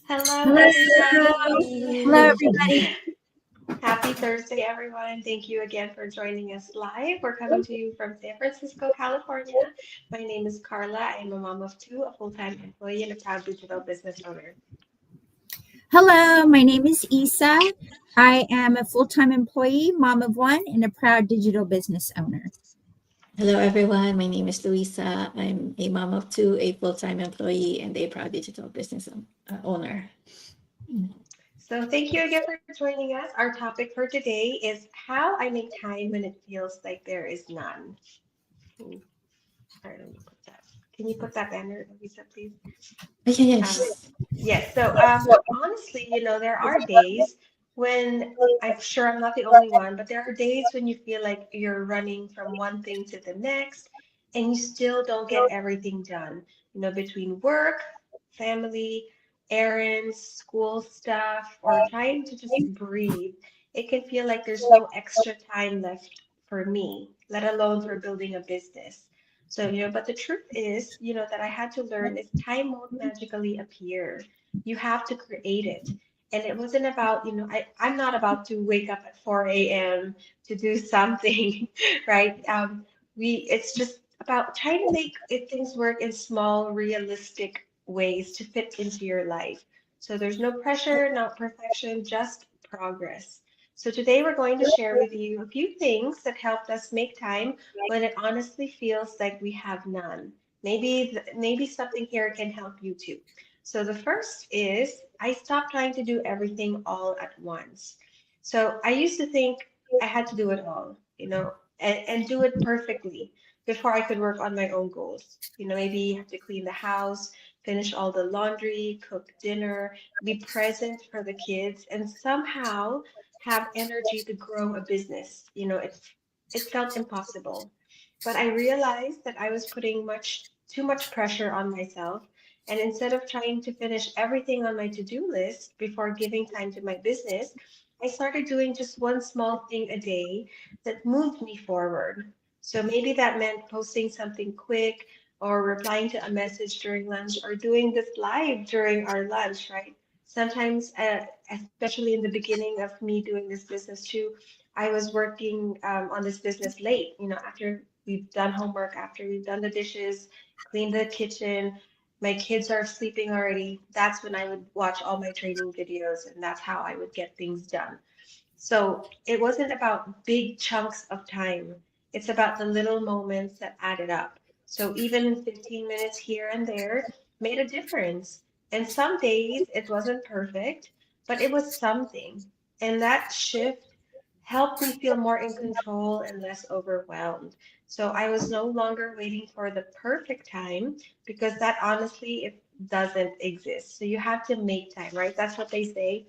Hello, Hello. Hello, everybody. everybody. Happy Thursday, everyone. Thank you again for joining us live. We're coming to you from San Francisco, California. My name is Carla. I am a mom of two, a full-time employee, and a proud digital business owner. Hello, my name is Isa. I am a full time employee, mom of one, and a proud digital business owner. Hello, everyone. My name is Luisa. I'm a mom of two, a full-time employee, and a proud digital business owner. So thank you again for joining us. Our topic for today is how I make time when it feels like there is none. Ooh, sorry, let me put that. Can you put that banner, Lisa, please? Um, Yes. yes, so honestly, there are days when I'm sure I'm not the only one, but there are days when you feel like you're running from one thing to the next and you still don't get everything done, between work, family, errands, school stuff, or trying to just breathe. It can feel like there's no extra time left for me, let alone for building a business. So, but the truth is, that I had to learn is time won't magically appear. You have to create it. And it wasn't about, I'm not about to wake up at 4 a.m. to do something, right? It's just about trying to make things work in small, realistic ways to fit into your life. So there's no pressure, not perfection, just progress. So today we're going to share with you a few things that helped us make time when it honestly feels like we have none. Maybe something here can help you too. So the first is I stopped trying to do everything all at once. So I used to think I had to do it all, and do it perfectly before I could work on my own goals. Maybe you have to clean the house, finish all the laundry, cook dinner, be present for the kids, and somehow have energy to grow a business. It felt impossible. But I realized that I was putting too much pressure on myself. And instead of trying to finish everything on my to-do list before giving time to my business, I started doing just one small thing a day that moved me forward. So maybe that meant posting something quick or replying to a message during lunch or doing this live during our lunch, right? Sometimes, especially in the beginning of me doing this business too, I was working on this business late, after we've done homework, after we've done the dishes, cleaned the kitchen, my kids are sleeping already. That's when I would watch all my training videos, and that's how I would get things done. So it wasn't about big chunks of time. It's about the little moments that added up. So even 15 minutes here and there made a difference. And some days it wasn't perfect, but it was something. And that shift helped me feel more in control and less overwhelmed. So I was no longer waiting for the perfect time because that honestly it doesn't exist. So you have to make time, right? That's what they say.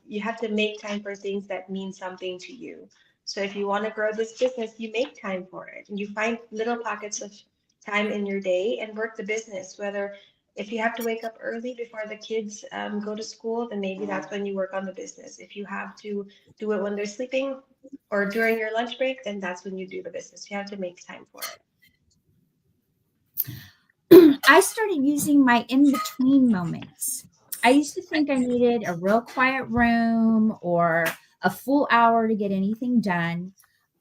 You have to make time for things that mean something to you. So if you want to grow this business, you make time for it and you find little pockets of time in your day and work the business. Whether if you have to wake up early before the kids go to school, then maybe that's when you work on the business. If you have to do it when they're sleeping or during your lunch break, then that's when you do the business. You have to make time for it. I started using my in between moments. I used to think I needed a real quiet room or a full hour to get anything done.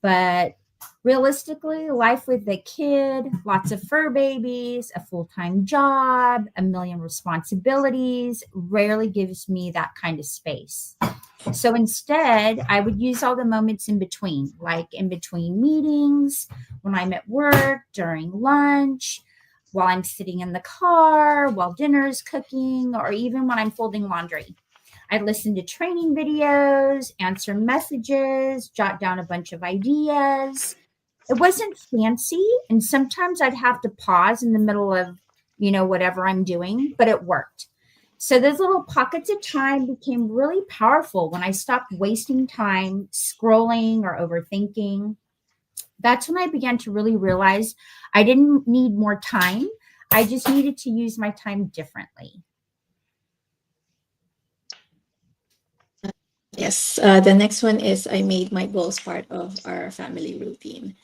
But realistically, life with a kid, lots of fur babies, a full time job, a million responsibilities rarely gives me that kind of space. So instead, I would use all the moments in between, like in between meetings, when I'm at work, during lunch, while I'm sitting in the car, while dinner is cooking, or even when I'm folding laundry. I'd listen to training videos, answer messages, jot down a bunch of ideas. It wasn't fancy, and sometimes I'd have to pause in the middle of, whatever I'm doing, but it worked. So those little pockets of time became really powerful when I stopped wasting time scrolling or overthinking. That's when I began to really realize I didn't need more time. I just needed to use my time differently. Yes. The next one is I made my goals part of our family routine.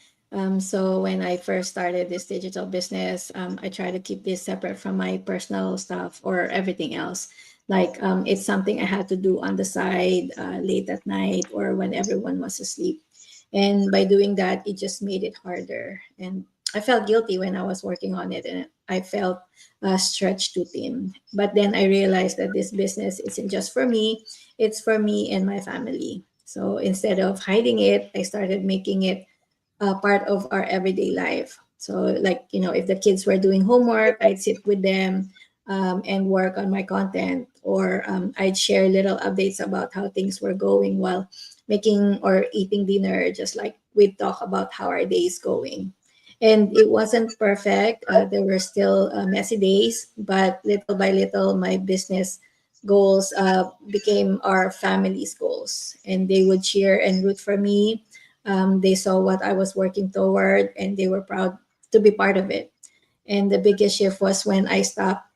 So when I first started this digital business, I try to keep this separate from my personal stuff or everything else. Like it's something I had to do on the side late at night or when everyone was asleep. And by doing that, it just made it harder. And I felt guilty when I was working on it, and I felt stretched too thin. But then I realized that this business isn't just for me, it's for me and my family. So instead of hiding it, I started making it part of our everyday life. So, like, if the kids were doing homework, I'd sit with them and work on my content, or I'd share little updates about how things were going while making or eating dinner, just like we'd talk about how our day is going. And it wasn't perfect. There were still messy days, but little by little, my business goals became our family's goals, and they would cheer and root for me. They saw what I was working toward, and they were proud to be part of it. And the biggest shift was when I stopped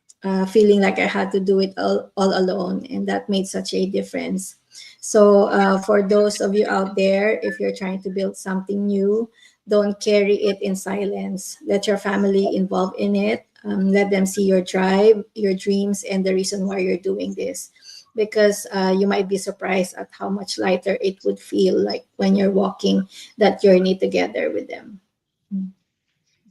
feeling like I had to do it all alone, and that made such a difference. So, for those of you out there, if you're trying to build something new, don't carry it in silence. Let your family involve in it. Let them see your drive, your dreams, and the reason why you're doing this. Because you might be surprised at how much lighter it would feel like when you're walking that journey together with them.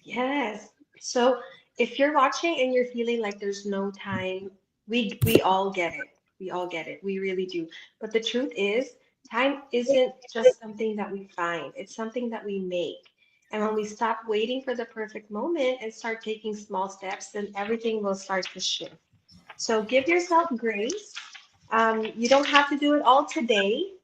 Yes. So if you're watching and you're feeling like there's no time, we all get it. We all get it. We really do. But the truth is, time isn't just something that we find. It's something that we make. And when we stop waiting for the perfect moment and start taking small steps, then everything will start to shift. So give yourself grace. You don't have to do it all today.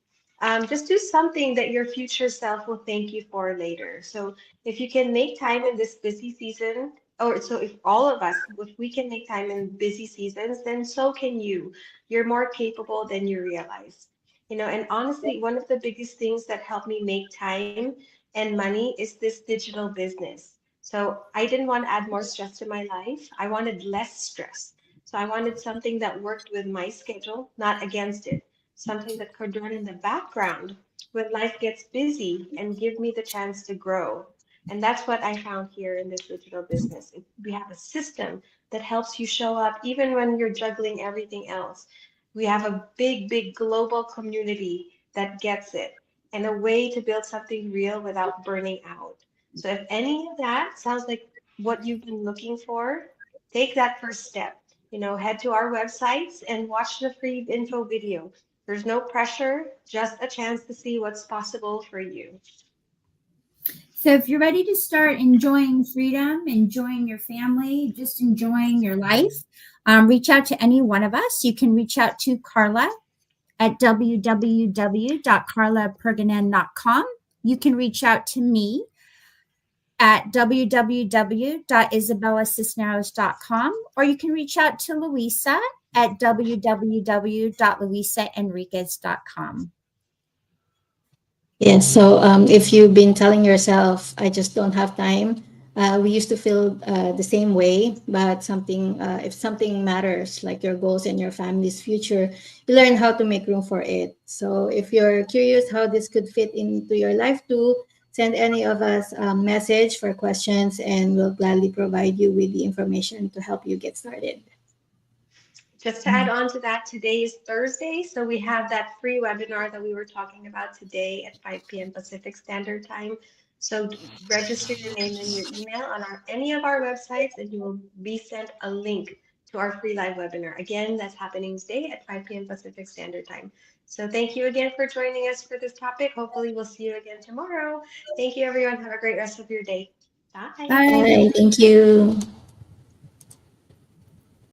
Just do something that your future self will thank you for later. So if you can make time in this busy season, or so if all of us, if we can make time in busy seasons, then so can you. You're more capable than you realize. And honestly, one of the biggest things that helped me make time and money is this digital business. So I didn't want to add more stress to my life. I wanted less stress. So I wanted something that worked with my schedule, not against it, something that could run in the background when life gets busy and give me the chance to grow. And that's what I found here in this digital business. We have a system that helps you show up even when you're juggling everything else. We have a big, big global community that gets it, and a way to build something real without burning out. So if any of that sounds like what you've been looking for, take that first step. Head to our websites and watch the free intro video. There's no pressure, just a chance to see what's possible for you. So if you're ready to start enjoying freedom, enjoying your family, just enjoying your life, reach out to any one of us. You can reach out to Carla at www.carlaperganen.com. You can reach out to me at www.isabellacisneros.com, or you can reach out to Luisa at www.luisaenriquez.com. Yes. So if you've been telling yourself, I just don't have time, we used to feel the same way. But if something matters, like your goals and your family's future, you learn how to make room for it. So if you're curious how this could fit into your life too, send any of us a message for questions, and we'll gladly provide you with the information to help you get started. Just to add on to that, today is Thursday, so we have that free webinar that we were talking about today at 5 p.m. Pacific Standard Time. So register your name and your email on any of our websites, and you will be sent a link to our free live webinar. Again, that's happening today at 5 p.m. Pacific Standard Time. So thank you again for joining us for this topic. Hopefully we'll see you again tomorrow. Thank you, everyone. Have a great rest of your day. Bye. Bye. Bye. Thank you.